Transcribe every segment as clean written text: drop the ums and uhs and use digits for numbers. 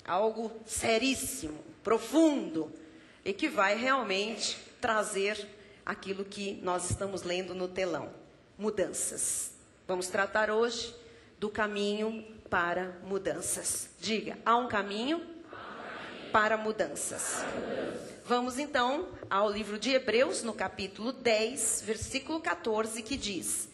algo seríssimo, profundo, e que vai realmente trazer aquilo que nós estamos lendo no telão, mudanças. Vamos tratar hoje do caminho para mudanças. Diga, há um caminho para mudanças. Vamos então ao livro de Hebreus, no capítulo 10, versículo 14, que diz: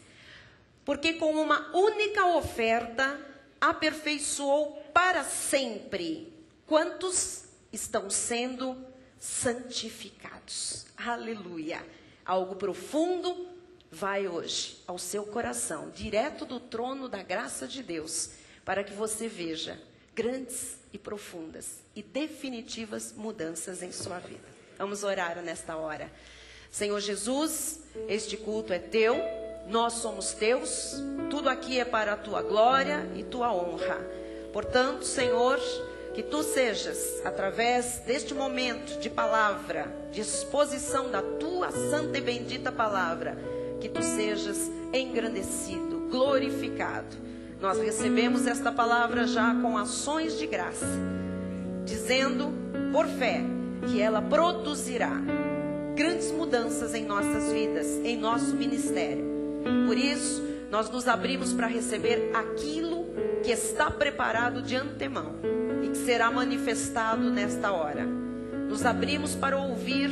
porque com uma única oferta aperfeiçoou para sempre quantos estão sendo santificados. Aleluia! Algo profundo vai hoje ao seu coração, direto do trono da graça de Deus, para que você veja grandes e profundas e definitivas mudanças em sua vida. Vamos orar nesta hora. Senhor Jesus, este culto é teu, nós somos teus, tudo aqui é para a tua glória e tua honra. Portanto, Senhor, que tu sejas, através deste momento de palavra, de exposição da tua santa e bendita palavra, que tu sejas engrandecido, glorificado. Nós recebemos esta palavra já com ações de graça, dizendo por fé que ela produzirá grandes mudanças em nossas vidas, em nosso ministério. Por isso, nós nos abrimos para receber aquilo que está preparado de antemão e que será manifestado nesta hora. Nos abrimos para ouvir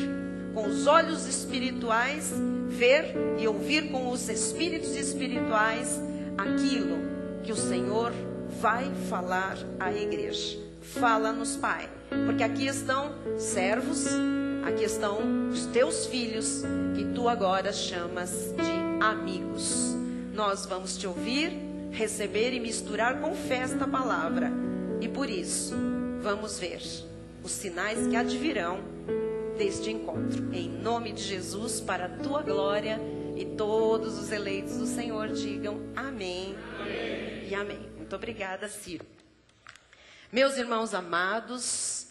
com os olhos espirituais, ver e ouvir com os espíritos espirituais aquilo que o Senhor vai falar à igreja. Fala-nos, Pai, porque aqui estão servos, aqui estão os teus filhos, que tu agora chamas de amigos. Nós vamos te ouvir, receber e misturar com fé esta palavra. E por isso, vamos ver os sinais que advirão deste encontro. Em nome de Jesus, para a tua glória, e todos os eleitos do Senhor digam amém, amém. E amém. Muito obrigada, Ciro. Meus irmãos amados,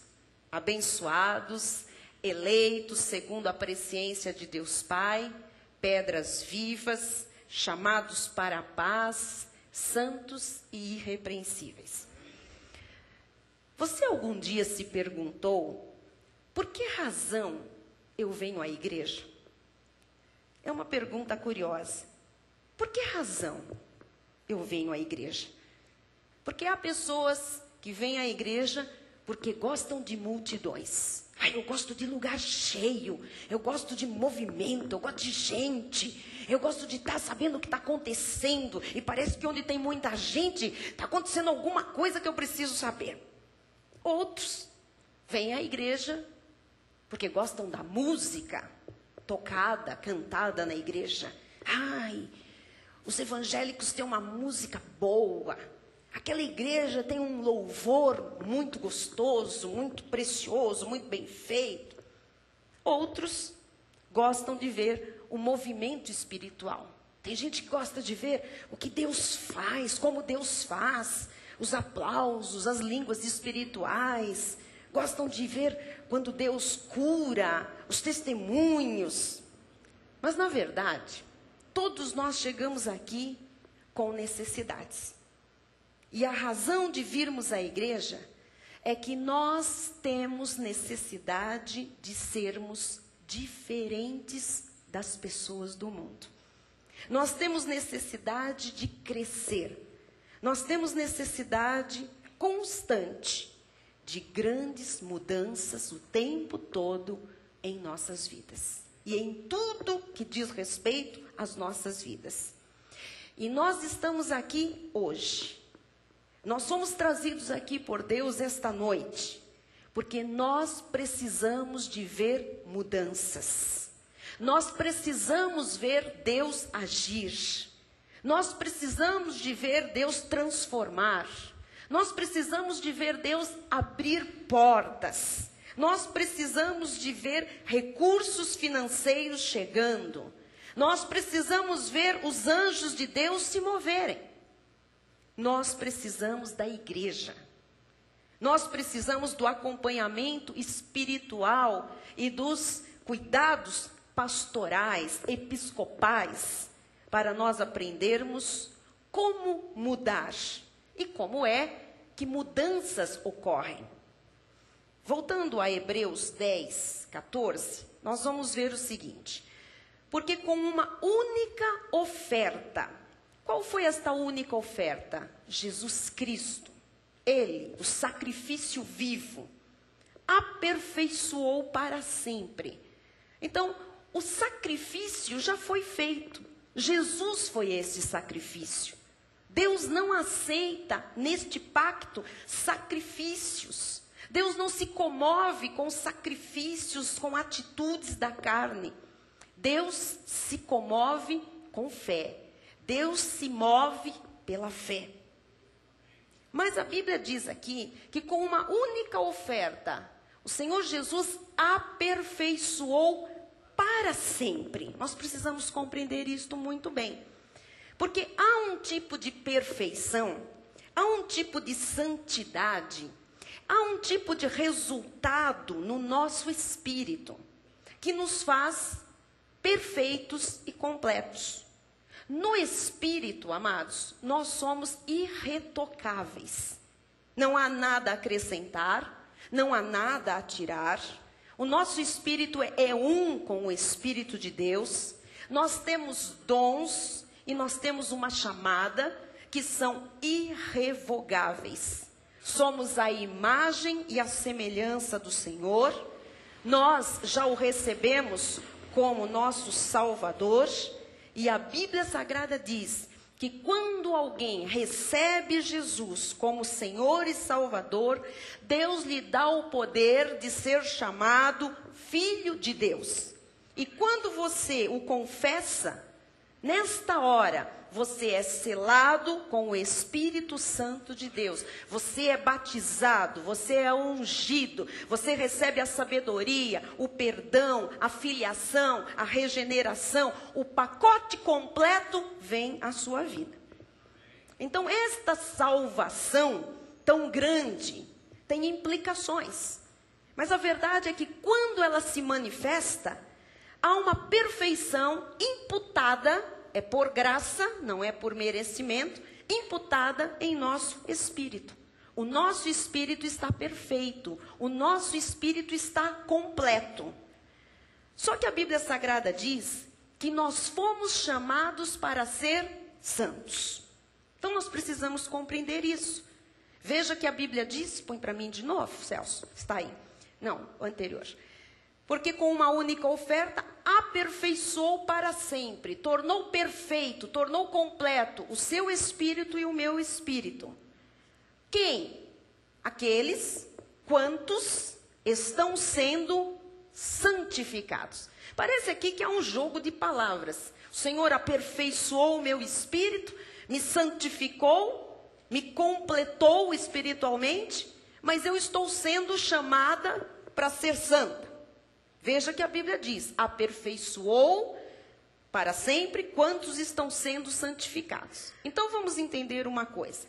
abençoados, eleitos segundo a presciência de Deus Pai, pedras vivas, chamados para a paz, santos e irrepreensíveis. Você algum dia se perguntou por que razão eu venho à igreja? É uma pergunta curiosa. Por que razão eu venho à igreja? Porque há pessoas que vêm à igreja porque gostam de multidões. Eu gosto de lugar cheio, eu gosto de movimento, eu gosto de gente, eu gosto de estar sabendo o que está acontecendo, e parece que onde tem muita gente, está acontecendo alguma coisa que eu preciso saber. Outros vêm à igreja porque gostam da música tocada, cantada na igreja. Os evangélicos têm uma música boa, aquela igreja tem um louvor muito gostoso, muito precioso, muito bem feito. Outros gostam de ver o movimento espiritual. Tem gente que gosta de ver o que Deus faz, como Deus faz, os aplausos, as línguas espirituais. Gostam de ver quando Deus cura, os testemunhos. Mas, na verdade, todos nós chegamos aqui com necessidades. E a razão de virmos à igreja é que nós temos necessidade de sermos diferentes das pessoas do mundo. Nós temos necessidade de crescer. Nós temos necessidade constante de grandes mudanças o tempo todo em nossas vidas. E em tudo que diz respeito às nossas vidas. E nós estamos aqui hoje. Nós somos trazidos aqui por Deus esta noite, porque nós precisamos de ver mudanças. Nós precisamos ver Deus agir. Nós precisamos de ver Deus transformar. Nós precisamos de ver Deus abrir portas. Nós precisamos de ver recursos financeiros chegando. Nós precisamos ver os anjos de Deus se moverem. Nós precisamos da igreja. Nós precisamos do acompanhamento espiritual e dos cuidados pastorais, episcopais, para nós aprendermos como mudar e como é que mudanças ocorrem. Voltando a Hebreus 10, 14, nós vamos ver o seguinte. Porque com uma única oferta, qual foi esta única oferta? Jesus Cristo, Ele, o sacrifício vivo, aperfeiçoou para sempre. Então, o sacrifício já foi feito. Jesus foi esse sacrifício. Deus não aceita neste pacto sacrifícios. Deus não se comove com sacrifícios, com atitudes da carne. Deus se comove com fé. Deus se move pela fé. Mas a Bíblia diz aqui que com uma única oferta, o Senhor Jesus aperfeiçoou para sempre. Nós precisamos compreender isto muito bem. Porque há um tipo de perfeição, há um tipo de santidade, há um tipo de resultado no nosso espírito que nos faz perfeitos e completos. No espírito, amados, nós somos irretocáveis. Não há nada a acrescentar, não há nada a tirar. O nosso espírito é um com o Espírito de Deus. Nós temos dons e nós temos uma chamada que são irrevogáveis. Somos a imagem e a semelhança do Senhor. Nós já o recebemos como nosso Salvador. E a Bíblia Sagrada diz que quando alguém recebe Jesus como Senhor e Salvador, Deus lhe dá o poder de ser chamado Filho de Deus. E quando você o confessa, nesta hora, você é selado com o Espírito Santo de Deus. Você é batizado, você é ungido, você recebe a sabedoria, o perdão, a filiação, a regeneração. O pacote completo vem à sua vida. Então, esta salvação tão grande tem implicações. Mas a verdade é que quando ela se manifesta, há uma perfeição imputada, é por graça, não é por merecimento, imputada em nosso espírito. O nosso espírito está perfeito, o nosso espírito está completo. Só que a Bíblia Sagrada diz que nós fomos chamados para ser santos. Então nós precisamos compreender isso. Veja que a Bíblia diz, põe para mim de novo, Celso, está aí. Não, o anterior. Porque com uma única oferta, aperfeiçoou para sempre, tornou perfeito, tornou completo o seu espírito e o meu espírito. Quem? Aqueles quantos estão sendo santificados. Parece aqui que é um jogo de palavras. O Senhor aperfeiçoou o meu espírito, me santificou, me completou espiritualmente, mas eu estou sendo chamada para ser santa. Veja que a Bíblia diz, aperfeiçoou para sempre quantos estão sendo santificados. Então vamos entender uma coisa.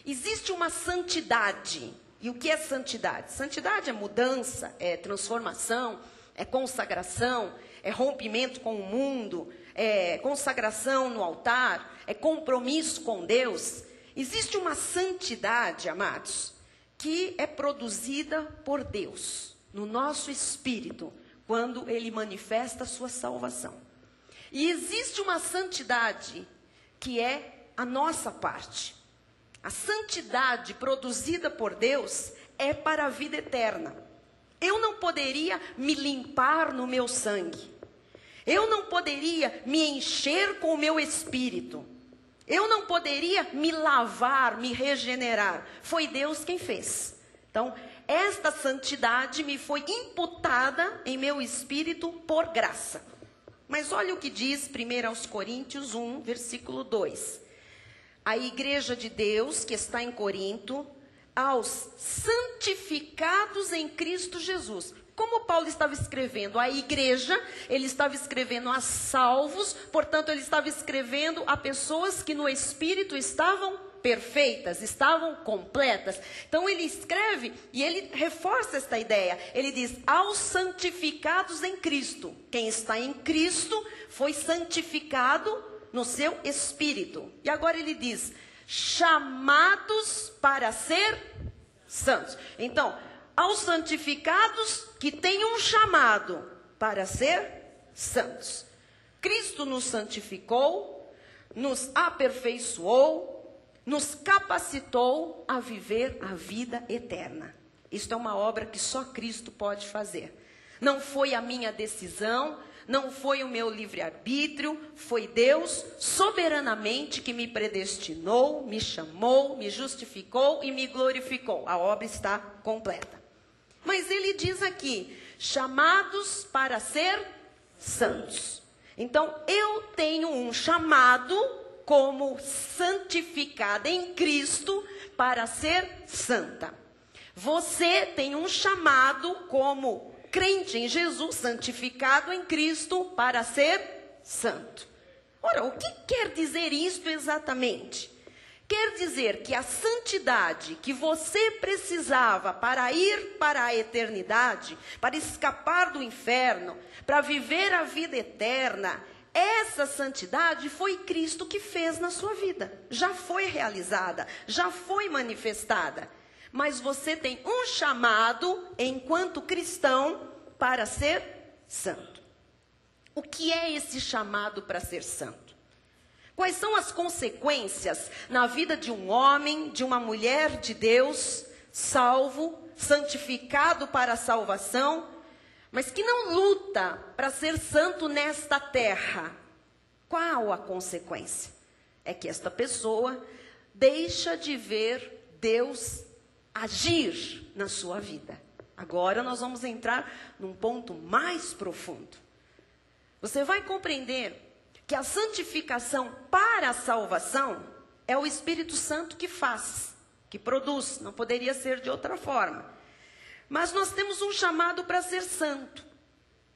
Existe uma santidade. E o que é santidade? Santidade é mudança, é transformação, é consagração, é rompimento com o mundo, é consagração no altar, é compromisso com Deus. Existe uma santidade, amados, que é produzida por Deus, no nosso espírito, quando Ele manifesta a sua salvação. E existe uma santidade que é a nossa parte. A santidade produzida por Deus é para a vida eterna. Eu não poderia me limpar no meu sangue. Eu não poderia me encher com o meu espírito. Eu não poderia me lavar, me regenerar. Foi Deus quem fez. Então, esta santidade me foi imputada em meu espírito por graça. Mas olha o que diz 1 Coríntios 1, versículo 2. A igreja de Deus que está em Corinto, aos santificados em Cristo Jesus. Como Paulo estava escrevendo a igreja, ele estava escrevendo a salvos, portanto ele estava escrevendo a pessoas que no espírito estavam perfeitas, estavam completas. Então ele escreve e ele reforça esta ideia. Ele diz, aos santificados em Cristo. Quem está em Cristo foi santificado no seu espírito. E agora ele diz, chamados para ser santos. Então, aos santificados que têm um chamado para ser santos. Cristo nos santificou, nos aperfeiçoou, nos capacitou a viver a vida eterna. Isto é uma obra que só Cristo pode fazer. Não foi a minha decisão, não foi o meu livre-arbítrio, foi Deus soberanamente que me predestinou, me chamou, me justificou e me glorificou. A obra está completa. Mas ele diz aqui, chamados para ser santos. Então, eu tenho um chamado como santificada em Cristo para ser santa. Você tem um chamado como crente em Jesus, santificado em Cristo, para ser santo. Ora, o que quer dizer isto exatamente? Quer dizer que a santidade que você precisava para ir para a eternidade, para escapar do inferno, para viver a vida eterna, essa santidade foi Cristo que fez na sua vida. Já foi realizada, já foi manifestada. Mas você tem um chamado, enquanto cristão, para ser santo. O que é esse chamado para ser santo? Quais são as consequências na vida de um homem, de uma mulher de Deus, salvo, santificado para a salvação, mas que não luta para ser santo nesta terra? Qual a consequência? É que esta pessoa deixa de ver Deus agir na sua vida. Agora nós vamos entrar num ponto mais profundo. Você vai compreender que a santificação para a salvação é o Espírito Santo que faz, que produz, não poderia ser de outra forma. Mas nós temos um chamado para ser santo,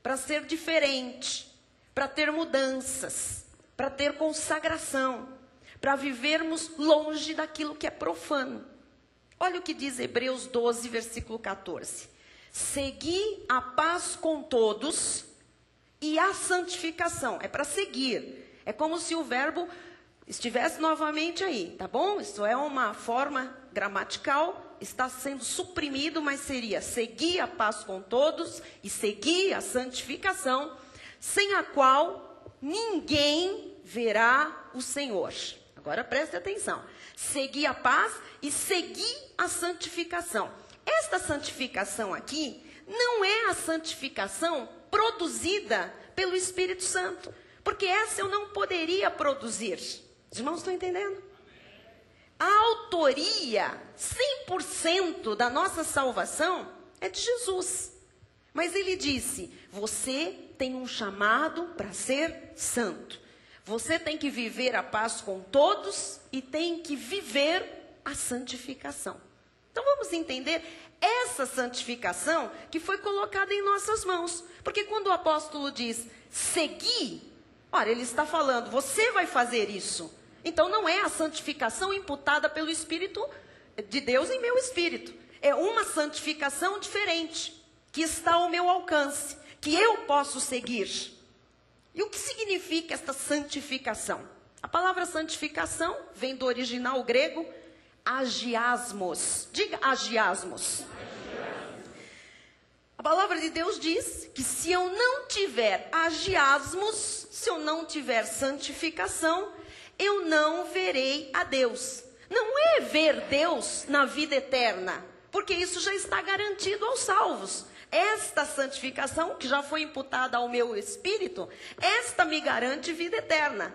para ser diferente, para ter mudanças, para ter consagração, para vivermos longe daquilo que é profano. Olha o que diz Hebreus 12, versículo 14. Segui a paz com todos e a santificação. É para seguir. É como se o verbo estivesse novamente aí, tá bom? Isso é uma forma gramatical, está sendo suprimido, mas seria seguir a paz com todos e seguir a santificação, sem a qual ninguém verá o Senhor. Agora preste atenção. Seguir a paz e seguir a santificação. Esta santificação aqui não é a santificação produzida pelo Espírito Santo, porque essa eu não poderia produzir. Os irmãos estão entendendo? A autoria 100% da nossa salvação é de Jesus. Mas ele disse, você tem um chamado para ser santo. Você tem que viver a paz com todos e tem que viver a santificação. Então vamos entender essa santificação que foi colocada em nossas mãos. Porque quando o apóstolo diz seguir, ora, ele está falando, você vai fazer isso. Então não é a santificação imputada pelo Espírito de Deus em meu espírito. É uma santificação diferente, que está ao meu alcance, que eu posso seguir. E o que significa esta santificação? A palavra santificação vem do original grego, agiasmos. Diga agiasmos. A palavra de Deus diz que se eu não tiver agiasmos, se eu não tiver santificação, eu não verei a Deus. Não é ver Deus na vida eterna, porque isso já está garantido aos salvos. Esta santificação, que já foi imputada ao meu espírito, esta me garante vida eterna.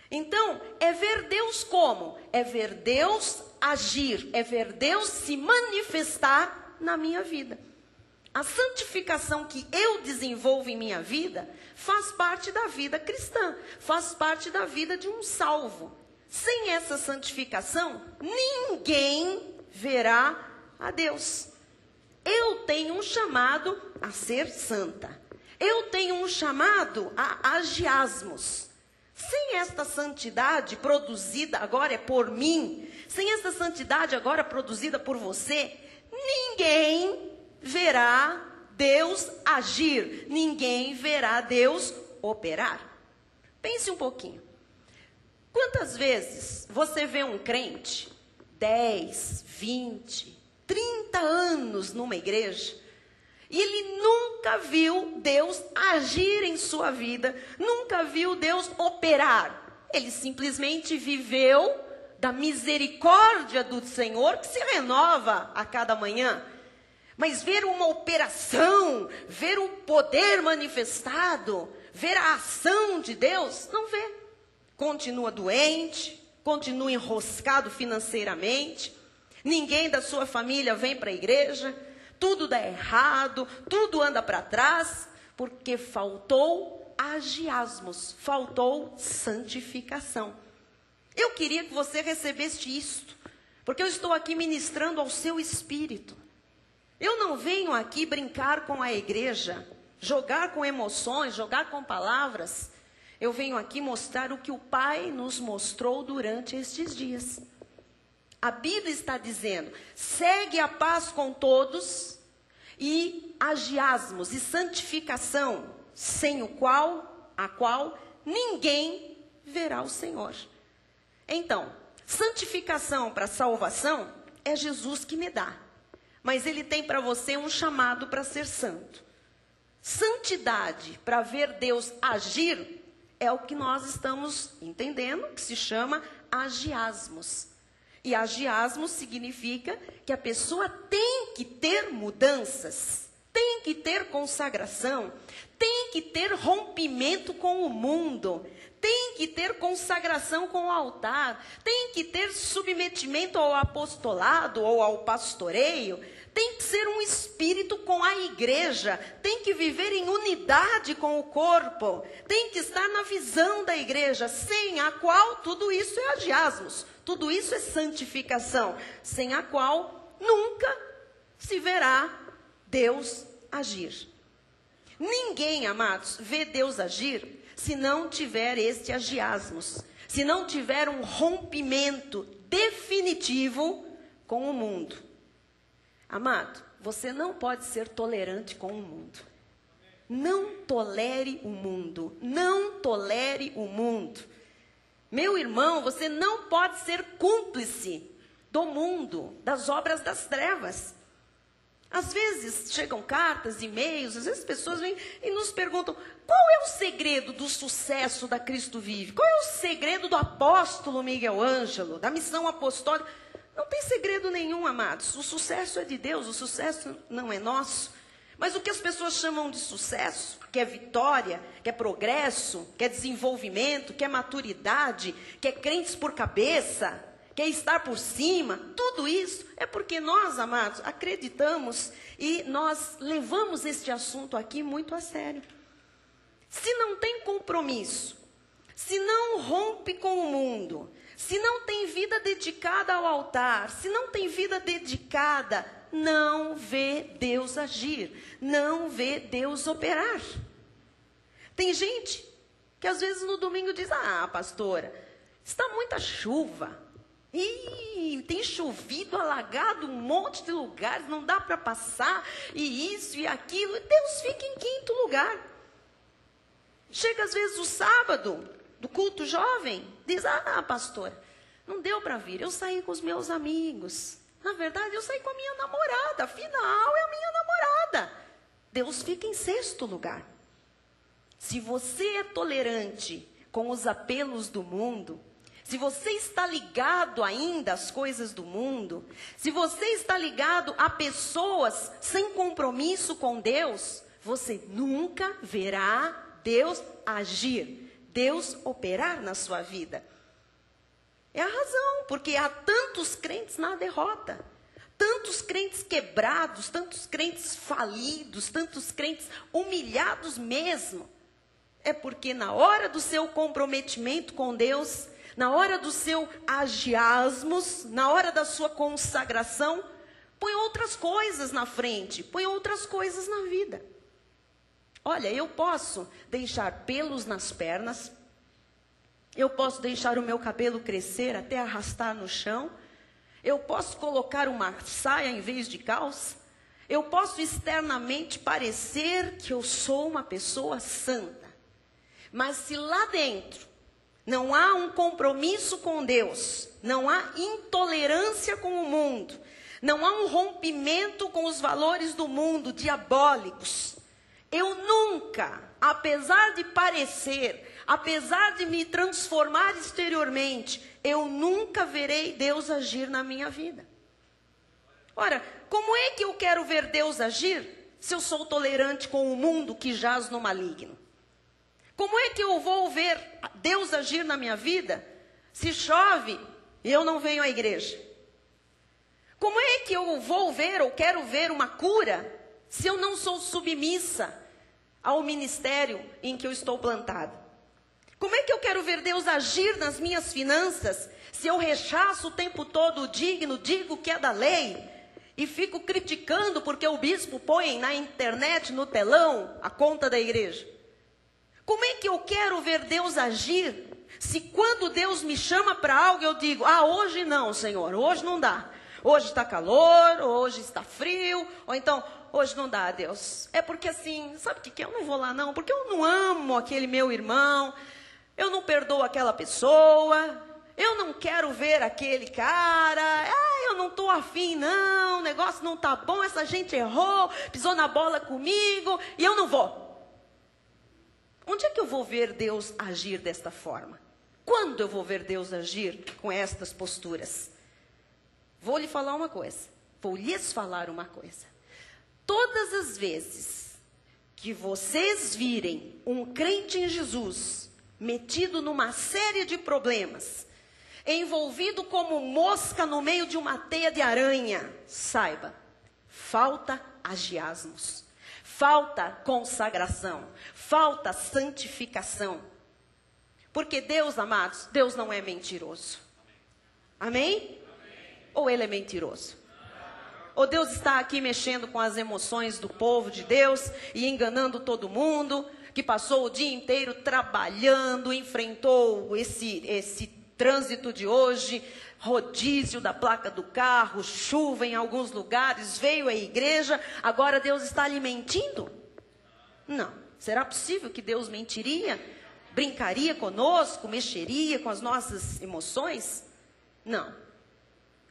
Então, é ver Deus como? É ver Deus agir, é ver Deus se manifestar na minha vida. A santificação que eu desenvolvo em minha vida faz parte da vida cristã, faz parte da vida de um salvo. Sem essa santificação, ninguém verá a Deus. Eu tenho um chamado a ser santa. Eu tenho um chamado a agiasmos. Sem esta santidade produzida agora é por mim, sem esta santidade agora produzida por você, ninguém verá Deus agir, ninguém verá Deus operar. Pense um pouquinho. Quantas vezes você vê um crente, 10, 20, 30 anos numa igreja, e ele nunca viu Deus agir em sua vida, nunca viu Deus operar. Ele simplesmente viveu da misericórdia do Senhor, que se renova a cada manhã. Mas ver uma operação, ver o poder manifestado, ver a ação de Deus, não vê. Continua doente, continua enroscado financeiramente, ninguém da sua família vem para a igreja, tudo dá errado, tudo anda para trás, porque faltou agiasmos, faltou santificação. Eu queria que você recebesse isto, porque eu estou aqui ministrando ao seu espírito. Eu não venho aqui brincar com a igreja, jogar com emoções, jogar com palavras. Eu venho aqui mostrar o que o Pai nos mostrou durante estes dias. A Bíblia está dizendo, segue a paz com todos e agiasmos e santificação, sem a qual ninguém verá o Senhor. Então, santificação para salvação é Jesus que me dá. Mas Ele tem para você um chamado para ser santo. Santidade para ver Deus agir é o que nós estamos entendendo, que se chama agiasmos. E agiasmos significa que a pessoa tem que ter mudanças, tem que ter consagração, tem que ter rompimento com o mundo, tem que ter consagração com o altar, tem que ter submetimento ao apostolado ou ao pastoreio, tem que ser um espírito com a igreja, tem que viver em unidade com o corpo, tem que estar na visão da igreja, sem a qual tudo isso é agiasmos, tudo isso é santificação, sem a qual nunca se verá Deus agir. Ninguém, amados, vê Deus agir se não tiver este agiasmos, se não tiver um rompimento definitivo com o mundo. Amado, você não pode ser tolerante com o mundo. Não tolere o mundo, não tolere o mundo. Meu irmão, você não pode ser cúmplice do mundo, das obras das trevas. Às vezes chegam cartas, e-mails, às vezes pessoas vêm e nos perguntam, qual é o segredo do sucesso da Cristo Vive? Qual é o segredo do apóstolo Miguel Ângelo, da missão apostólica? Não tem segredo nenhum, amados. O sucesso é de Deus, o sucesso não é nosso. Mas o que as pessoas chamam de sucesso, que é vitória, que é progresso, que é desenvolvimento, que é maturidade, que é crentes por cabeça, que é estar por cima, tudo isso é porque nós, amados, acreditamos e nós levamos este assunto aqui muito a sério. Se não tem compromisso, se não rompe com o mundo, se não tem vida dedicada ao altar, se não tem vida dedicada, não vê Deus agir, não vê Deus operar. Tem gente que às vezes no domingo diz, pastora, está muita chuva, e tem chovido, alagado um monte de lugares, não dá para passar, e isso e aquilo, e Deus fica em quinto lugar. Chega às vezes o sábado, do culto jovem, diz, pastora, não deu para vir, eu saí com os meus amigos. Na verdade, eu saí com a minha namorada, afinal é a minha namorada. Deus fica em sexto lugar. Se você é tolerante com os apelos do mundo, se você está ligado ainda às coisas do mundo, se você está ligado a pessoas sem compromisso com Deus, você nunca verá Deus agir, Deus operar na sua vida. É a razão, porque há tantos crentes na derrota, tantos crentes quebrados, tantos crentes falidos, tantos crentes humilhados mesmo. É porque na hora do seu comprometimento com Deus, na hora do seu agiasmos, na hora da sua consagração, põe outras coisas na frente, põe outras coisas na vida. Olha, eu posso deixar pelos nas pernas, eu posso deixar o meu cabelo crescer até arrastar no chão, eu posso colocar uma saia em vez de calça, eu posso externamente parecer que eu sou uma pessoa santa, mas se lá dentro Não há um compromisso com Deus. Não há intolerância com o mundo. Não há um rompimento com os valores do mundo, diabólicos. Eu nunca, apesar de parecer, apesar de me transformar exteriormente, eu nunca verei Deus agir na minha vida. Ora, como é que eu quero ver Deus agir se eu sou tolerante com o mundo que jaz no maligno? Como é que eu vou ver Deus agir na minha vida se chove e eu não venho à igreja? Como é que eu vou ver ou quero ver uma cura se eu não sou submissa ao ministério em que eu estou plantada? Como é que eu quero ver Deus agir nas minhas finanças se eu rechaço o tempo todo o digno, digo que é da lei e fico criticando porque o bispo põe na internet, no telão, a conta da igreja? Como é que eu quero ver Deus agir se quando Deus me chama para algo eu digo, hoje não, Senhor, hoje não dá. Hoje está calor, hoje está frio, ou então, hoje não dá, Deus. É porque assim, sabe o que é? Eu não vou lá não, porque eu não amo aquele meu irmão, eu não perdoo aquela pessoa, eu não quero ver aquele cara, eu não estou afim não, o negócio não está bom, essa gente errou, pisou na bola comigo, e eu não vou. Onde é que eu vou ver Deus agir desta forma? Quando eu vou ver Deus agir com estas posturas? Vou lhe falar uma coisa. Vou lhes falar uma coisa. Todas as vezes que vocês virem um crente em Jesus metido numa série de problemas, envolvido como mosca no meio de uma teia de aranha, saiba, falta agiasmos, falta consagração, falta santificação. Porque Deus, amados, Deus não é mentiroso. Amém? Ou ele é mentiroso? Ou Deus está aqui mexendo com as emoções do povo de Deus e enganando todo mundo, que passou o dia inteiro trabalhando, enfrentou esse trânsito de hoje, rodízio da placa do carro, chuva em alguns lugares, veio à igreja, agora Deus está lhe mentindo? Não. Será possível que Deus mentiria? Brincaria conosco? Mexeria com as nossas emoções? Não.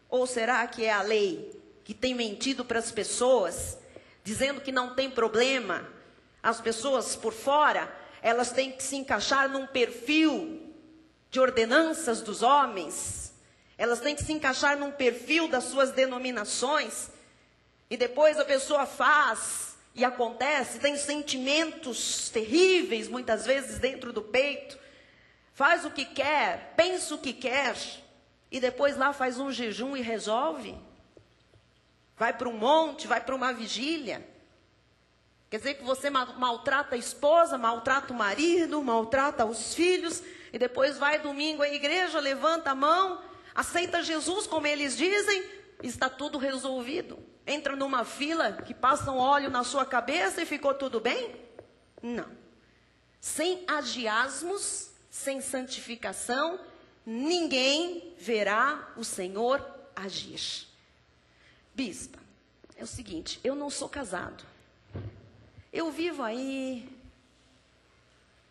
Ou será que é a lei que tem mentido para as pessoas, dizendo que não tem problema? As pessoas por fora, elas têm que se encaixar num perfil de ordenanças dos homens. Elas têm que se encaixar num perfil das suas denominações. E depois a pessoa faz e acontece, tem sentimentos terríveis muitas vezes dentro do peito. Faz o que quer, pensa o que quer. E depois lá faz um jejum e resolve. Vai para um monte, vai para uma vigília. Quer dizer que você maltrata a esposa, maltrata o marido, maltrata os filhos. E depois vai domingo à igreja, levanta a mão, aceita Jesus como eles dizem. Está tudo resolvido. Entra numa fila que passam óleo na sua cabeça e ficou tudo bem? Não. Sem agiasmos, sem santificação, ninguém verá o Senhor agir. Bispa, é o seguinte, eu não sou casado. Eu vivo aí,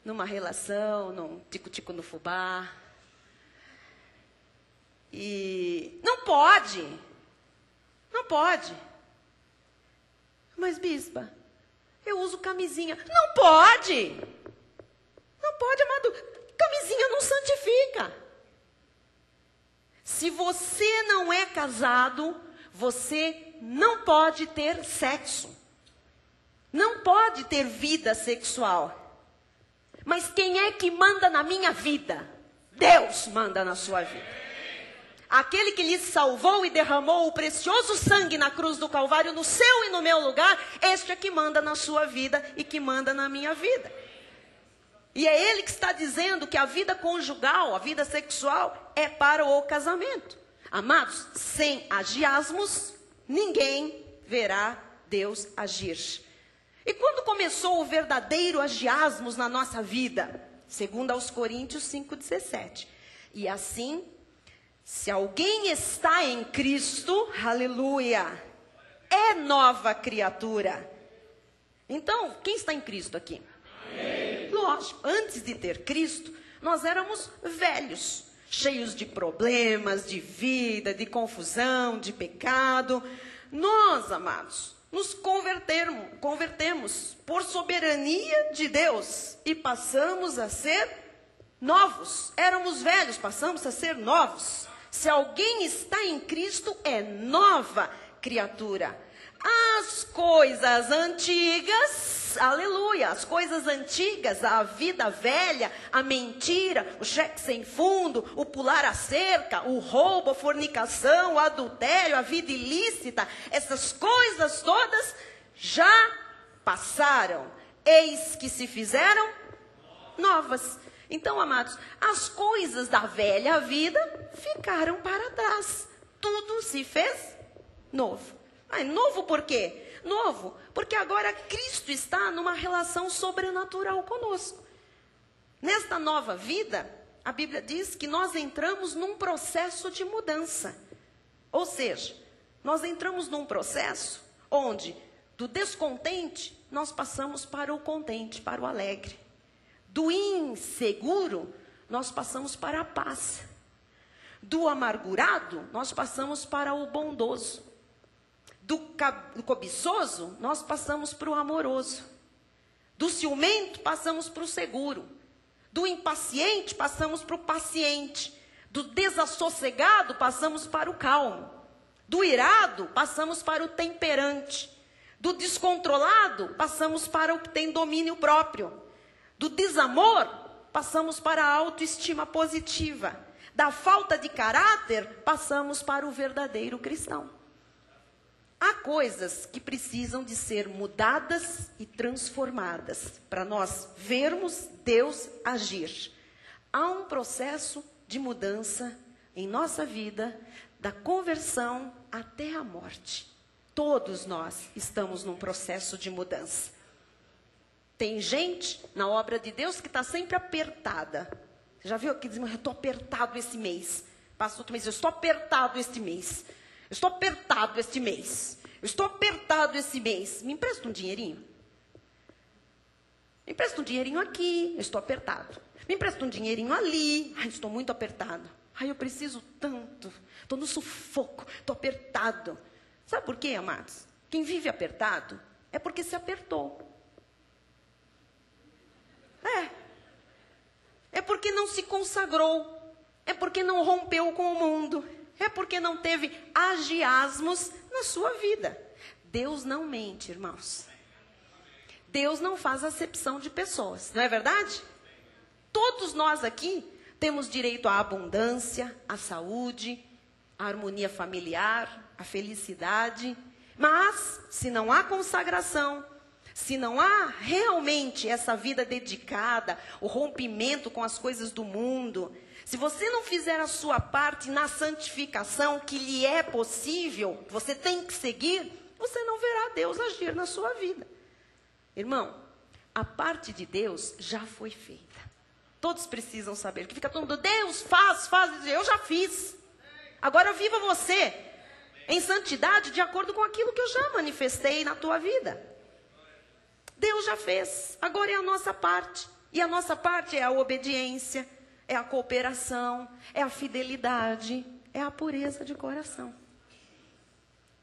numa relação, num tico-tico no fubá. E não pode. Não pode. Mas, bispa, eu uso camisinha. Não pode. Não pode, amado. Camisinha não santifica. Se você não é casado, você não pode ter sexo. Não pode ter vida sexual. Mas quem é que manda na minha vida? Deus manda na sua vida. Aquele que lhe salvou e derramou o precioso sangue na cruz do Calvário, no seu e no meu lugar, este é que manda na sua vida e que manda na minha vida. E é ele que está dizendo que a vida conjugal, a vida sexual, é para o casamento. Amados, sem agiasmos, ninguém verá Deus agir. E quando começou o verdadeiro agiasmos na nossa vida? Segundo aos Coríntios 5,17. E assim, se alguém está em Cristo, aleluia, é nova criatura. Então, quem está em Cristo aqui? Amém. Lógico, antes de ter Cristo, Nós éramos velhos, cheios de problemas, de vida, de confusão, de pecado. Nós, amados, nos convertemos por soberania de Deus e passamos a ser novos. Éramos velhos, passamos a ser novos. Se alguém está em Cristo, é nova criatura. As coisas antigas, aleluia, as coisas antigas, a vida velha, a mentira, o cheque sem fundo, o pular a cerca, o roubo, a fornicação, o adultério, a vida ilícita, essas coisas todas já passaram. Eis que se fizeram novas. Então, amados, as coisas da velha vida ficaram para trás. Tudo se fez novo. Ah, novo por quê? Novo porque agora Cristo está numa relação sobrenatural conosco. Nesta nova vida, a Bíblia diz que nós entramos num processo de mudança. Ou seja, nós entramos num processo onde do descontente nós passamos para o contente, para o alegre. Do inseguro, nós passamos para a paz. Do amargurado, nós passamos para o bondoso. Do cobiçoso, nós passamos para o amoroso. Do ciumento, passamos para o seguro. Do impaciente, passamos para o paciente. Do desassossegado, passamos para o calmo. Do irado, passamos para o temperante. Do descontrolado, passamos para o que tem domínio próprio. Do desamor, passamos para a autoestima positiva. Da falta de caráter, passamos para o verdadeiro cristão. Há coisas que precisam de ser mudadas e transformadas para nós vermos Deus agir. Há um processo de mudança em nossa vida, da conversão até a morte. Todos nós estamos num processo de mudança. Tem gente na obra de Deus que está sempre apertada. Você já viu aqui dizendo, eu estou apertado esse mês. Passa outro mês, eu estou apertado este mês. Eu estou apertado este mês. Eu estou apertado esse mês. Me empresta um dinheirinho? Me empresta um dinheirinho aqui. Eu estou apertado. Me empresta um dinheirinho ali. Ai, estou muito apertado. Ai, eu preciso tanto. Estou no sufoco. Estou apertado. Sabe por quê, amados? Quem vive apertado é porque se apertou. É porque não se consagrou. É porque não rompeu com o mundo. É porque não teve agiasmos na sua vida. Deus não mente, irmãos. Deus não faz acepção de pessoas, não é verdade? Todos nós aqui temos direito à abundância, à saúde, à harmonia familiar, à felicidade. Mas, se não há consagração, se não há realmente essa vida dedicada, o rompimento com as coisas do mundo, se você não fizer a sua parte na santificação que lhe é possível, você tem que seguir, você não verá Deus agir na sua vida. Irmão, a parte de Deus já foi feita. Todos precisam saber. Que fica todo mundo, Deus faz. Eu já fiz. Agora viva você em santidade de acordo com aquilo que eu já manifestei na tua vida. Deus já fez. Agora é a nossa parte. E a nossa parte é a obediência, é a cooperação, é a fidelidade, é a pureza de coração.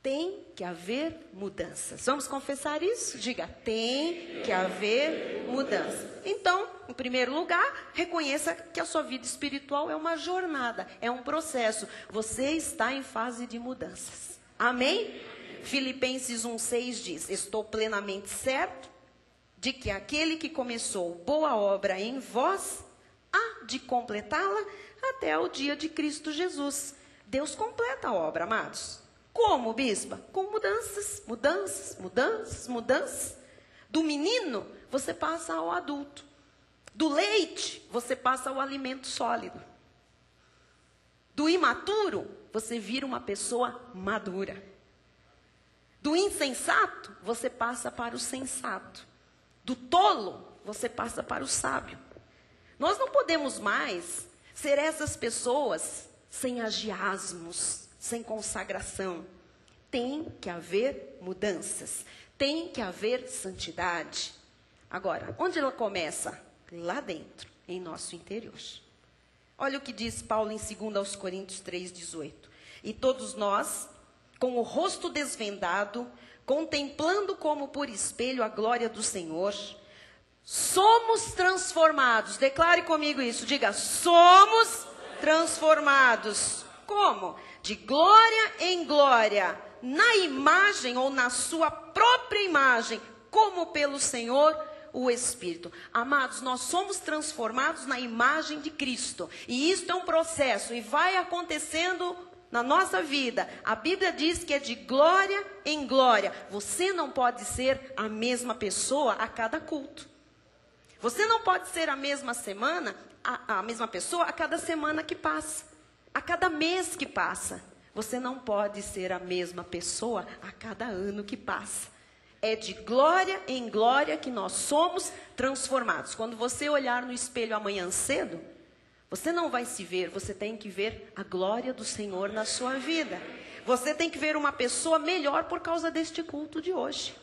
Tem que haver mudanças. Vamos confessar isso? Diga, tem que haver mudança. Então, em primeiro lugar, reconheça que a sua vida espiritual é uma jornada, é um processo. Você está em fase de mudanças. Amém? Filipenses 1,6 diz, estou plenamente certo de que aquele que começou boa obra em vós, há de completá-la até o dia de Cristo Jesus. Deus completa a obra, amados. Como, bispa? Com mudanças. Do menino, você passa ao adulto. Do leite, você passa ao alimento sólido. Do imaturo, você vira uma pessoa madura. Do insensato, você passa para o sensato. Do tolo, você passa para o sábio. Nós não podemos mais ser essas pessoas sem agiasmos, sem consagração. Tem que haver mudanças. Tem que haver santidade. Agora, onde ela começa? Lá dentro. em nosso interior. Olha o que diz Paulo em 2 Coríntios 3,18. E todos nós, com o rosto desvendado, contemplando como por espelho a glória do Senhor, somos transformados. Declare comigo isso, diga, somos transformados. Como? De glória em glória, na imagem ou na sua própria imagem, como pelo Senhor o Espírito. Amados, nós somos transformados na imagem de Cristo. E isso é um processo e vai acontecendo na nossa vida. A Bíblia diz que é de glória em glória. Você não pode ser a mesma pessoa a cada culto. Você não pode ser a mesma pessoa a cada semana que passa, a cada mês que passa. Você não pode ser a mesma pessoa a cada ano que passa. É de glória em glória que nós somos transformados. Quando você olhar no espelho amanhã cedo, você não vai se ver, você tem que ver a glória do Senhor na sua vida. Você tem que ver uma pessoa melhor por causa deste culto de hoje.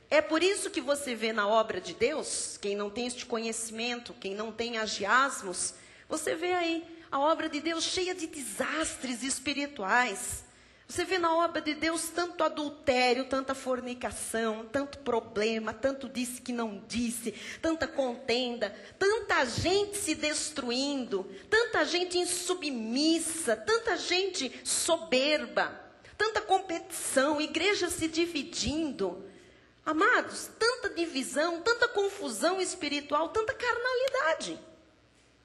É por isso que você vê na obra de Deus, quem não tem este conhecimento, quem não tem agiasmos, você vê aí a obra de Deus cheia de desastres espirituais. Você vê na obra de Deus tanto adultério, tanta fornicação, tanto problema, tanto disse que não disse, tanta contenda, tanta gente se destruindo, tanta gente insubmissa, tanta gente soberba, tanta competição, igreja se dividindo. Amados, tanta divisão, tanta confusão espiritual, tanta carnalidade.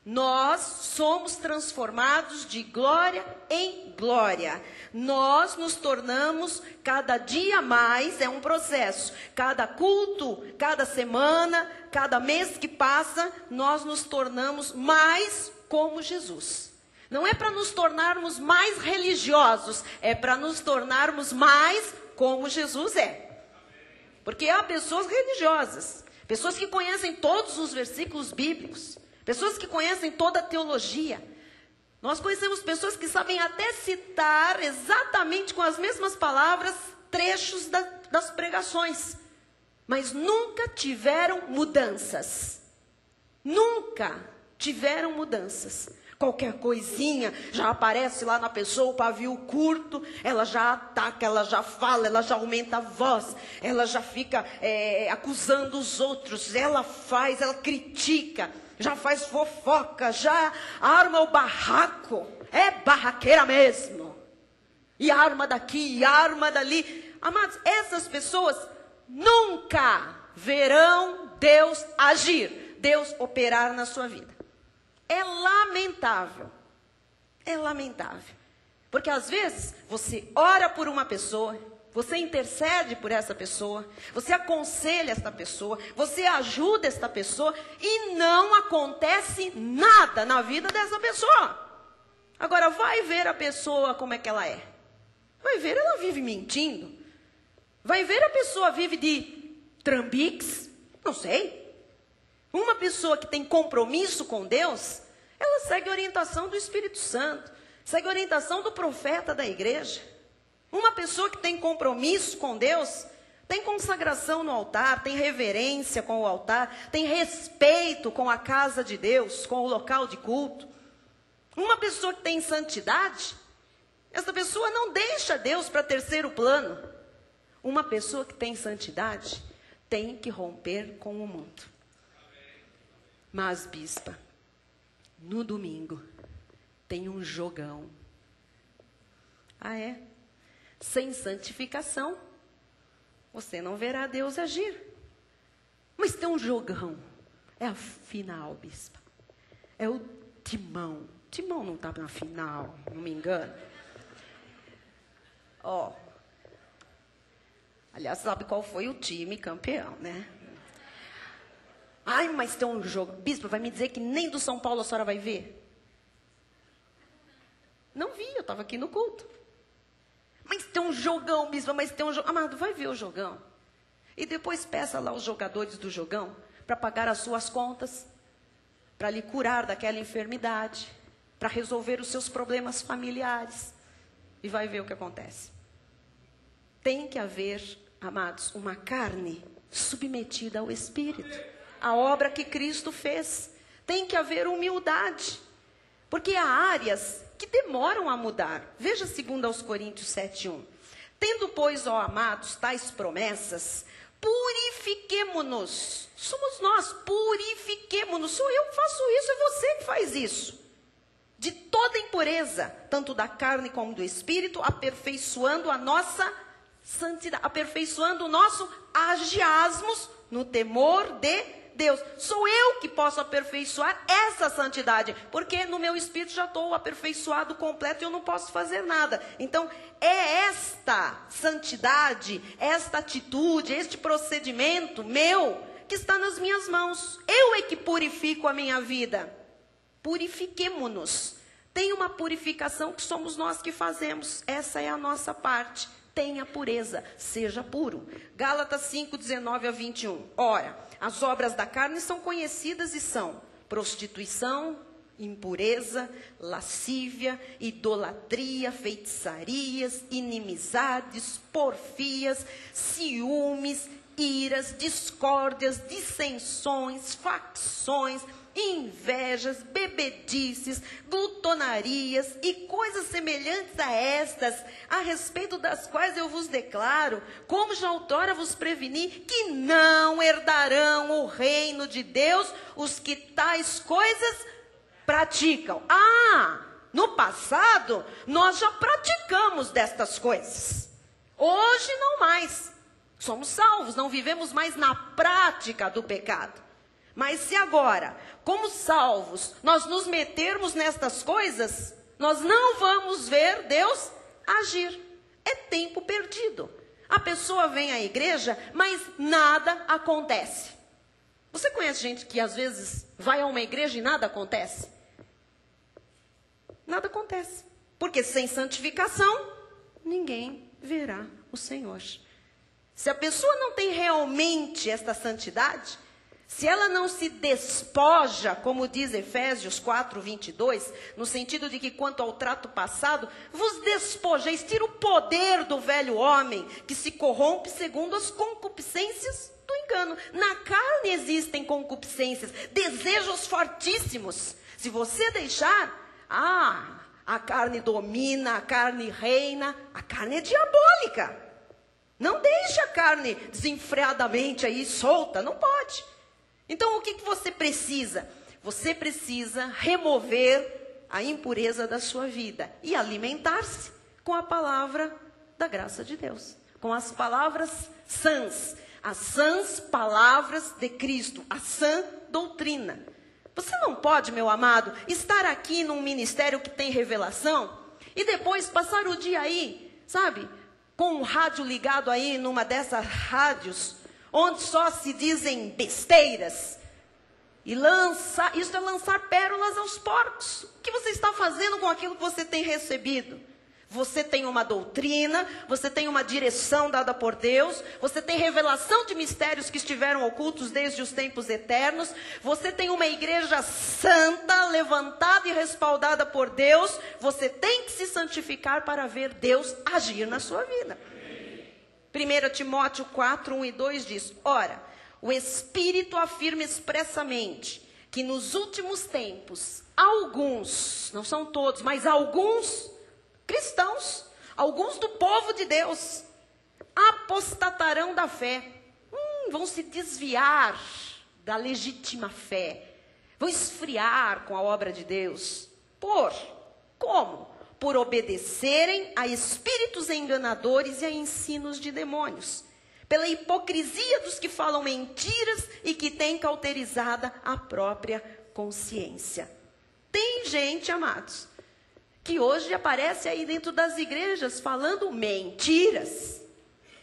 Nós somos transformados de glória em glória. Nós nos tornamos cada dia mais, é um processo. Cada culto, cada semana, cada mês que passa, nós nos tornamos mais como Jesus. Não é para nos tornarmos mais religiosos, é para nos tornarmos mais como Jesus é. Porque há pessoas religiosas, pessoas que conhecem todos os versículos bíblicos, pessoas que conhecem toda a teologia. Nós conhecemos pessoas que sabem até citar exatamente com as mesmas palavras trechos das pregações. Mas nunca tiveram mudanças. Nunca tiveram mudanças. Qualquer coisinha já aparece lá na pessoa, o pavio curto, ela já ataca, ela já fala, ela já aumenta a voz, ela já fica acusando os outros, ela critica, já faz fofoca, já arma o barraco, é barraqueira mesmo, e arma daqui, e arma dali. Amados, essas pessoas nunca verão Deus agir, Deus operar na sua vida. É lamentável, porque às vezes você ora por uma pessoa, você intercede por essa pessoa, você aconselha esta pessoa, você ajuda esta pessoa e não acontece nada na vida dessa pessoa. Agora vai ver a pessoa como é que ela é. Vai ver, ela vive mentindo. Vai ver, a pessoa vive de trambiques, não sei. Uma pessoa que tem compromisso com Deus, ela segue a orientação do Espírito Santo, segue a orientação do profeta da igreja. Uma pessoa que tem compromisso com Deus, tem consagração no altar, tem reverência com o altar, tem respeito com a casa de Deus, com o local de culto. Uma pessoa que tem santidade, essa pessoa não deixa Deus para terceiro plano. Uma pessoa que tem santidade tem que romper com o mundo. Mas, bispa, no domingo tem um jogão. Ah, é? Sem santificação, você não verá Deus agir. Mas tem um jogão. É a final, bispa. É o Timão. Timão não está na final, não me engano. Ó. Aliás, sabe qual foi o time campeão, né? Ai, mas tem um jogo. Bispo, vai me dizer que nem do São Paulo a senhora vai ver? Não vi, eu estava aqui no culto. Mas tem um jogão, bispo, mas tem um jogão. Amado, vai ver o jogão. E depois peça lá os jogadores do jogão para pagar as suas contas, para lhe curar daquela enfermidade, para resolver os seus problemas familiares. E vai ver o que acontece. Tem que haver, amados, uma carne submetida ao Espírito. A obra que Cristo fez tem que haver humildade, porque há áreas que demoram a mudar. Veja 2 Coríntios 7:1. Tendo, pois, ó amados, tais promessas, purifiquemo-nos. Somos nós, purifiquemo-nos. Sou eu que faço isso, é você que faz isso. De toda impureza, tanto da carne como do espírito, aperfeiçoando a nossa santidade, aperfeiçoando o nosso agiasmos no temor de Deus. Sou eu que posso aperfeiçoar essa santidade, porque no meu espírito já estou aperfeiçoado completo e eu não posso fazer nada. Então, é esta santidade, esta atitude, este procedimento meu, que está nas minhas mãos. Eu é que purifico a minha vida. Purifiquemo-nos. Tem uma purificação que somos nós que fazemos. Essa é a nossa parte. Tenha pureza, seja puro. Gálatas 5:19-21. Ora, as obras da carne são conhecidas e são prostituição, impureza, lascívia, idolatria, feitiçarias, inimizades, porfias, ciúmes, iras, discórdias, dissensões, facções, invejas, bebedices, glutonarias e coisas semelhantes a estas, a respeito das quais eu vos declaro, como já outrora vos preveni, que não herdarão o reino de Deus os que tais coisas praticam. No passado, nós já praticamos destas coisas. Hoje não mais. Somos salvos, não vivemos mais na prática do pecado. Mas se agora, como salvos, nós nos metermos nestas coisas, nós não vamos ver Deus agir. É tempo perdido. A pessoa vem à igreja, mas nada acontece. Você conhece gente que às vezes vai a uma igreja e nada acontece? Nada acontece. Porque sem santificação, ninguém verá o Senhor. Se a pessoa não tem realmente esta santidade, se ela não se despoja, como diz Efésios 4:22, no sentido de que quanto ao trato passado, vos despojeis, tira o poder do velho homem, que se corrompe segundo as concupiscências do engano. Na carne existem concupiscências, desejos fortíssimos. Se você deixar, a carne domina, a carne reina, a carne é diabólica. Não deixe a carne desenfreadamente aí solta, não pode. Então, o que você precisa? Você precisa remover a impureza da sua vida e alimentar-se com a palavra da graça de Deus. Com as palavras sãs, as sãs palavras de Cristo, a sã doutrina. Você não pode, meu amado, estar aqui num ministério que tem revelação e depois passar o dia aí, sabe, com um rádio ligado aí numa dessas rádios, onde só se dizem besteiras, e isso é lançar pérolas aos porcos. O que você está fazendo com aquilo que você tem recebido? Você tem uma doutrina, você tem uma direção dada por Deus, você tem revelação de mistérios que estiveram ocultos desde os tempos eternos, você tem uma igreja santa, levantada e respaldada por Deus, você tem que se santificar para ver Deus agir na sua vida. 1 Timóteo 4:1-2 diz: ora, o Espírito afirma expressamente que nos últimos tempos, alguns, não são todos, mas alguns cristãos, alguns do povo de Deus, apostatarão da fé, vão se desviar da legítima fé, vão esfriar com a obra de Deus. Como? Por obedecerem a espíritos enganadores e a ensinos de demônios, pela hipocrisia dos que falam mentiras e que têm cauterizada a própria consciência. Tem gente, amados, que hoje aparece aí dentro das igrejas falando mentiras,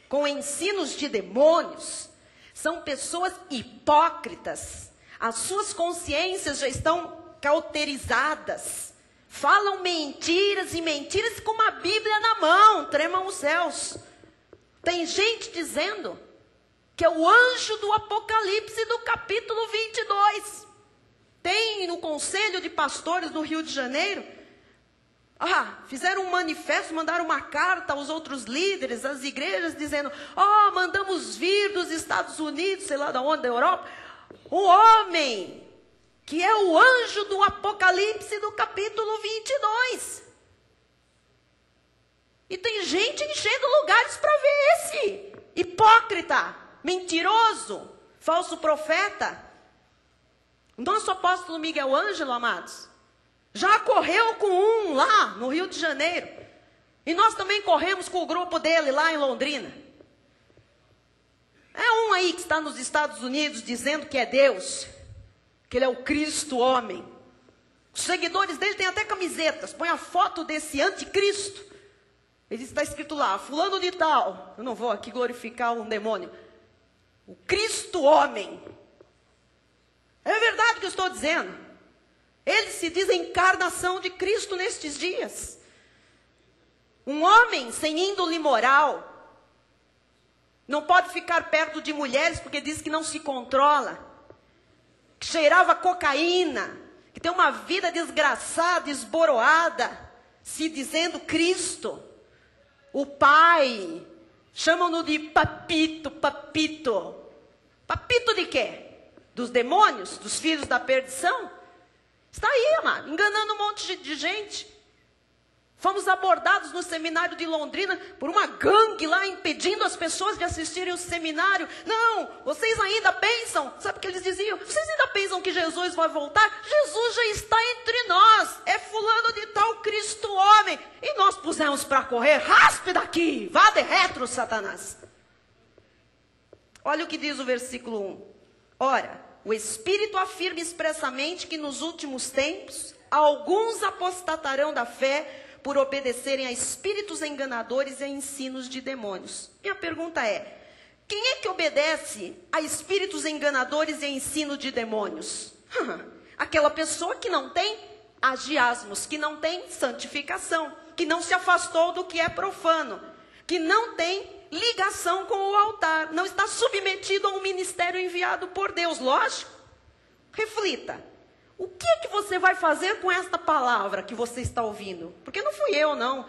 com ensinos de demônios. São pessoas hipócritas, as suas consciências já estão cauterizadas. Falam mentiras e mentiras com uma Bíblia na mão, tremam os céus. Tem gente dizendo que é o anjo do Apocalipse do capítulo 22. Tem no Conselho de Pastores do Rio de Janeiro, fizeram um manifesto, mandaram uma carta aos outros líderes, às igrejas, dizendo: mandamos vir dos Estados Unidos, sei lá de onde, da Europa, um homem que é o anjo do Apocalipse do capítulo 22. E tem gente enchendo lugares para ver esse hipócrita, mentiroso, falso profeta. O nosso apóstolo Miguel Ângelo, amados, já correu com um lá no Rio de Janeiro. E nós também corremos com o grupo dele lá em Londrina. É um aí que está nos Estados Unidos dizendo que é Deus, que ele é o Cristo homem. Os seguidores dele têm até camisetas, põe a foto desse anticristo. Ele está escrito lá, fulano de tal. Eu não vou aqui glorificar um demônio. O Cristo homem. É verdade o que eu estou dizendo. Ele se diz a encarnação de Cristo nestes dias. Um homem sem índole moral. Não pode ficar perto de mulheres porque diz que não se controla. Que cheirava cocaína. Que tem uma vida desgraçada, esboroada. Se dizendo Cristo. O Pai. Chamam-no de papito, papito. Papito de quê? Dos demônios? Dos filhos da perdição? Está aí, amado, enganando um monte de gente. Fomos abordados no seminário de Londrina por uma gangue lá, impedindo as pessoas de assistirem o seminário. Não, vocês ainda pensam, sabe o que eles diziam? Vocês ainda pensam que Jesus vai voltar? Jesus já está entre nós, é fulano de tal Cristo homem. E nós pusemos para correr, raspe daqui, vá de retro, Satanás. Olha o que diz o versículo 1. Ora, o Espírito afirma expressamente que nos últimos tempos, alguns apostatarão da fé por obedecerem a espíritos enganadores e a ensinos de demônios. Minha pergunta é, quem é que obedece a espíritos enganadores e a ensino de demônios? Aquela pessoa que não tem agiasmos, que não tem santificação, que não se afastou do que é profano, que não tem ligação com o altar, não está submetido a um ministério enviado por Deus. Lógico, reflita, o que é que você vai fazer com esta palavra que você está ouvindo? Porque não fui eu não,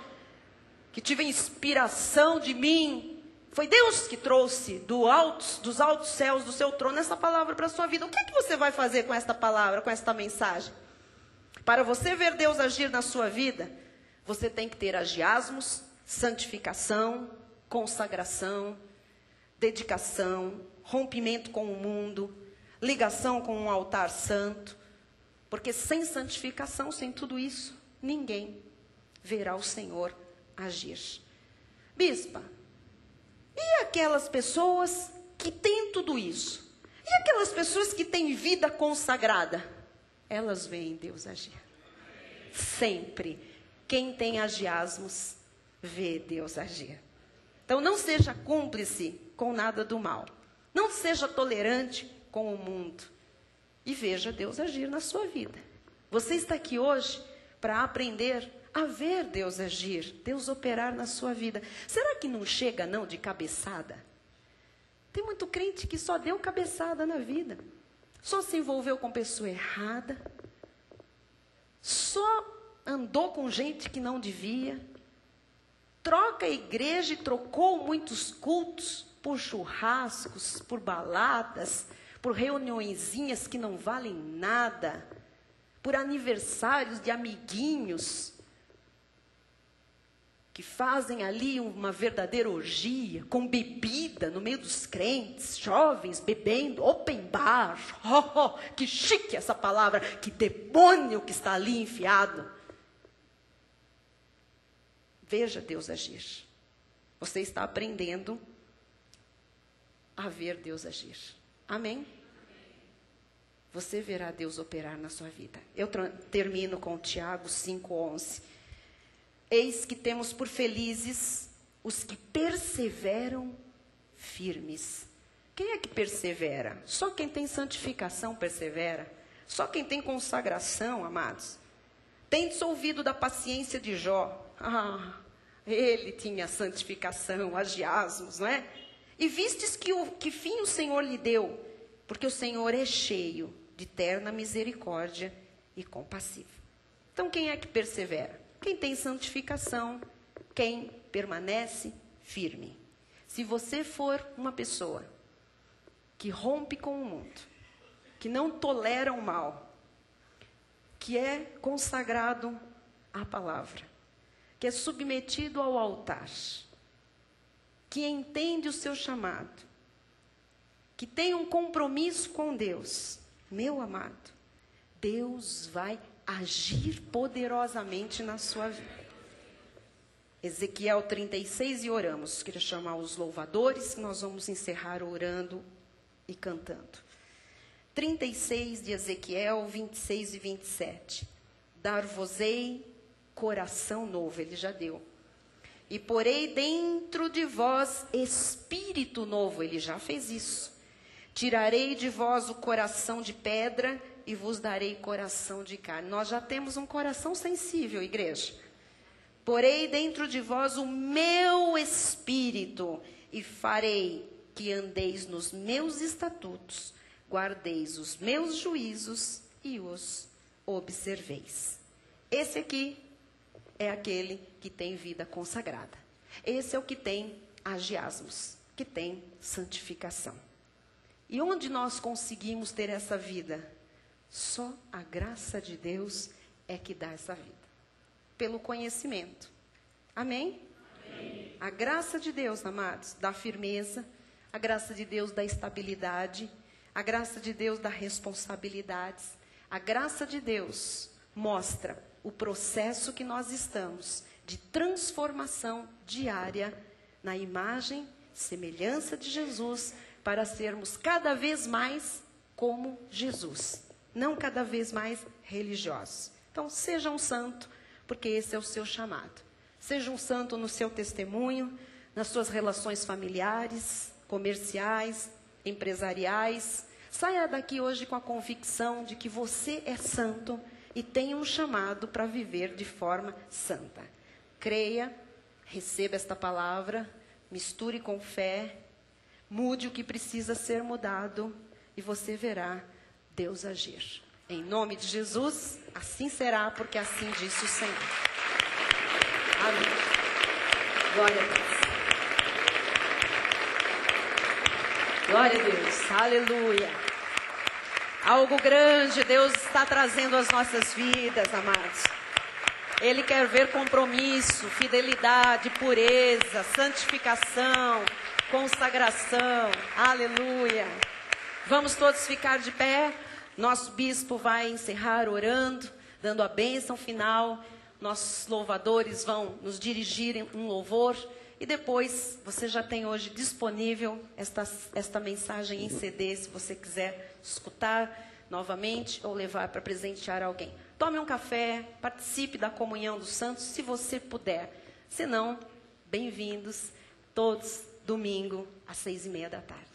que tive inspiração de mim, foi Deus que trouxe dos altos céus, do seu trono, essa palavra para a sua vida. O que é que você vai fazer com esta palavra, com esta mensagem? Para você ver Deus agir na sua vida, você tem que ter agiasmos, santificação, consagração, dedicação, rompimento com o mundo, ligação com um altar santo, porque sem santificação, sem tudo isso, ninguém verá o Senhor agir. Bispa, e aquelas pessoas que têm tudo isso? E aquelas pessoas que têm vida consagrada? Elas veem Deus agir. Sempre. Quem tem agiasmos, vê Deus agir. Então, não seja cúmplice com nada do mal. Não seja tolerante com o mundo. E veja Deus agir na sua vida. Você está aqui hoje para aprender a ver Deus agir, Deus operar na sua vida. Será que não chega não de cabeçada? Tem muito crente que só deu cabeçada na vida. Só se envolveu com pessoa errada. Só andou com gente que não devia. Troca a igreja e trocou muitos cultos por churrascos, por baladas, por reuniõezinhas que não valem nada, por aniversários de amiguinhos, que fazem ali uma verdadeira orgia, com bebida no meio dos crentes, jovens bebendo, open bar, que chique essa palavra, que demônio que está ali enfiado. Veja Deus agir. Você está aprendendo a ver Deus agir. Amém? Você verá Deus operar na sua vida. Eu termino com Tiago 5:11. Eis que temos por felizes os que perseveram firmes. Quem é que persevera? Só quem tem santificação persevera. Só quem tem consagração, amados. Tendes ouvido da paciência de Jó. Ele tinha santificação, agiasmos, não é? E vistes que fim o Senhor lhe deu, porque o Senhor é cheio de terna misericórdia e compassivo. Então, quem é que persevera? Quem tem santificação, quem permanece firme. Se você for uma pessoa que rompe com o mundo, que não tolera o mal, que é consagrado à palavra, que é submetido ao altar, que entende o seu chamado, que tem um compromisso com Deus, meu amado, Deus vai agir poderosamente na sua vida. Ezequiel 36 e oramos. Queria chamar os louvadores, que nós vamos encerrar orando e cantando. 36 de Ezequiel, 26 e 27. Dar-vos-ei coração novo, ele já deu. E porei dentro de vós espírito novo, ele já fez isso. Tirarei de vós o coração de pedra e vos darei coração de carne. Nós já temos um coração sensível, igreja. Porei dentro de vós o meu espírito e farei que andeis nos meus estatutos, guardeis os meus juízos e os observeis. Esse aqui é aquele que tem vida consagrada. Esse é o que tem agiasmos, que tem santificação. E onde nós conseguimos ter essa vida? Só a graça de Deus é que dá essa vida. Pelo conhecimento. Amém? Amém. A graça de Deus, amados, dá firmeza. A graça de Deus dá estabilidade. A graça de Deus dá responsabilidades. A graça de Deus mostra o processo que nós estamos de transformação diária na imagem, semelhança de Jesus, para sermos cada vez mais como Jesus, não cada vez mais religiosos. Então, seja um santo, porque esse é o seu chamado. Seja um santo no seu testemunho, nas suas relações familiares, comerciais, empresariais. Saia daqui hoje com a convicção de que você é santo e tem um chamado para viver de forma santa. Creia, receba esta palavra, misture com fé, mude o que precisa ser mudado e você verá Deus agir. Em nome de Jesus, assim será, porque assim disse o Senhor. Amém. Glória a Deus. Glória a Deus. Aleluia. Algo grande Deus está trazendo às nossas vidas, amados. Ele quer ver compromisso, fidelidade, pureza, santificação, consagração. Aleluia. Vamos todos ficar de pé. Nosso bispo vai encerrar orando, dando a bênção final. Nossos louvadores vão nos dirigir em um louvor. E depois, você já tem hoje disponível esta mensagem em CD, se você quiser escutar novamente ou levar para presentear alguém. Tome um café, participe da comunhão dos santos, se você puder. Se não, bem-vindos todos, domingo, às 6:30 da tarde.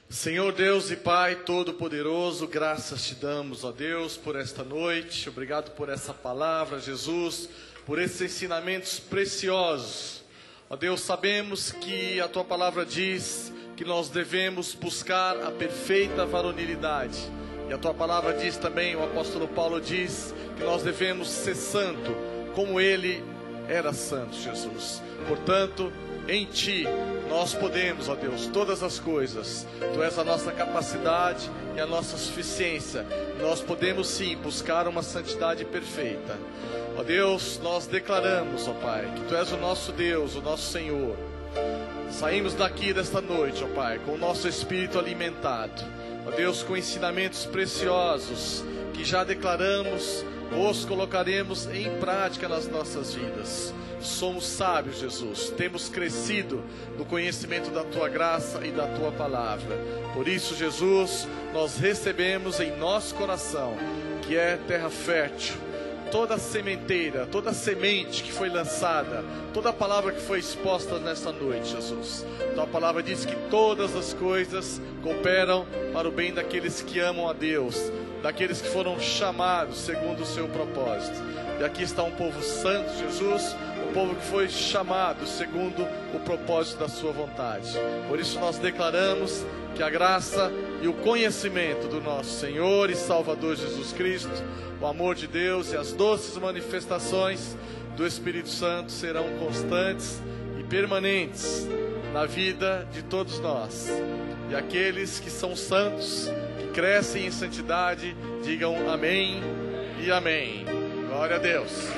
Senhor Deus e Pai Todo-Poderoso, graças te damos, ó Deus, por esta noite. Obrigado por essa palavra, Jesus, por esses ensinamentos preciosos. Ó Deus, sabemos que a Tua palavra diz que nós devemos buscar a perfeita varonilidade. E a Tua palavra diz também, o apóstolo Paulo diz, que nós devemos ser santo, como Ele era santo, Jesus. Portanto, em Ti, nós podemos, ó Deus, todas as coisas. Tu és a nossa capacidade e a nossa suficiência. Nós podemos sim buscar uma santidade perfeita. Ó Deus, nós declaramos, ó Pai, que Tu és o nosso Deus, o nosso Senhor. Saímos daqui desta noite, ó Pai, com o nosso espírito alimentado. Ó Deus, com ensinamentos preciosos que já declaramos, os colocaremos em prática nas nossas vidas. Somos sábios, Jesus, temos crescido no conhecimento da Tua graça e da Tua palavra. Por isso, Jesus, nós recebemos em nosso coração, que é terra fértil, toda sementeira, toda semente que foi lançada, toda palavra que foi exposta nesta noite, Jesus. Tua palavra diz que todas as coisas cooperam para o bem daqueles que amam a Deus, daqueles que foram chamados segundo o seu propósito. E aqui está um povo santo, Jesus, um povo que foi chamado segundo o propósito da sua vontade. Por isso nós declaramos que a graça e o conhecimento do nosso Senhor e Salvador Jesus Cristo, o amor de Deus e as doces manifestações do Espírito Santo serão constantes e permanentes na vida de todos nós. E aqueles que são santos, que crescem em santidade, digam amém e amém. Glória a Deus.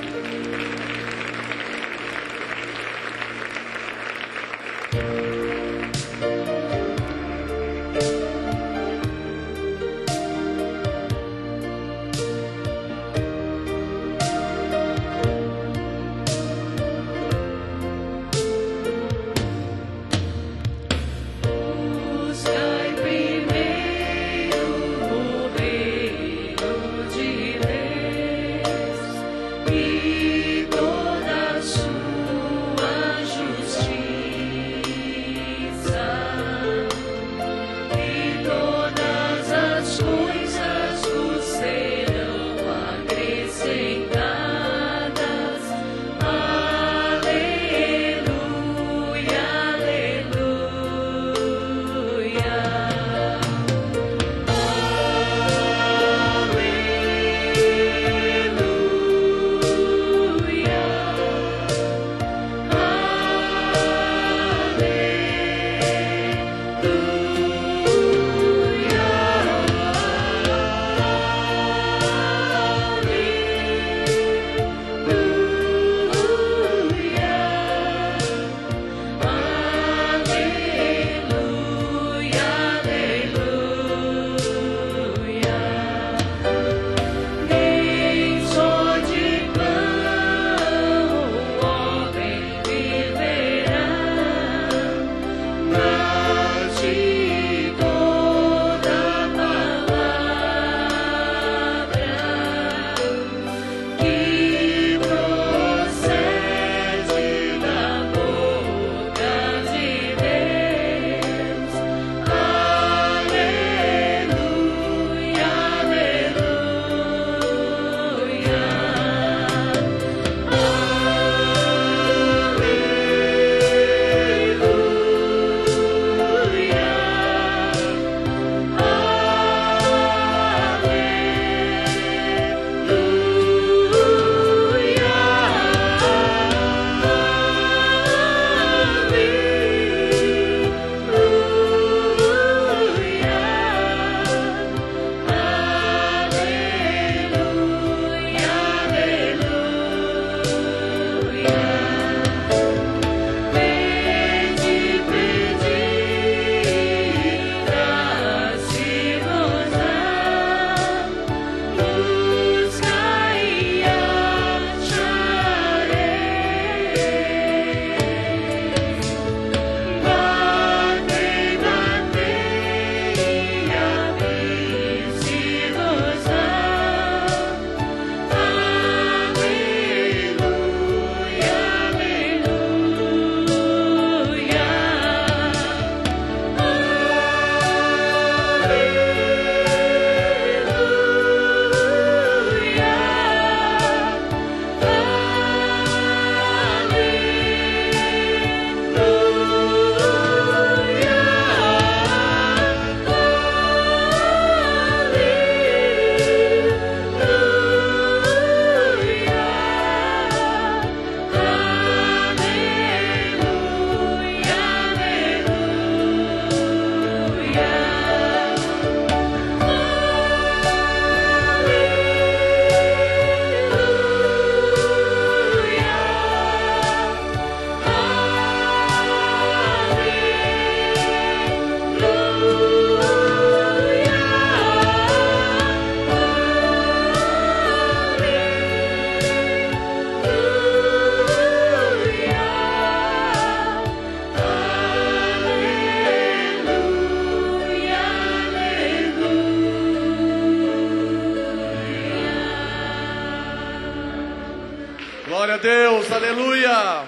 Glória a Deus, aleluia.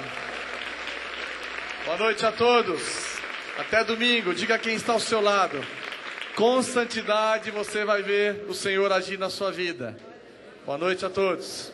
Boa noite a todos. Até domingo, diga quem está ao seu lado. Com santidade você vai ver o Senhor agir na sua vida. Boa noite a todos.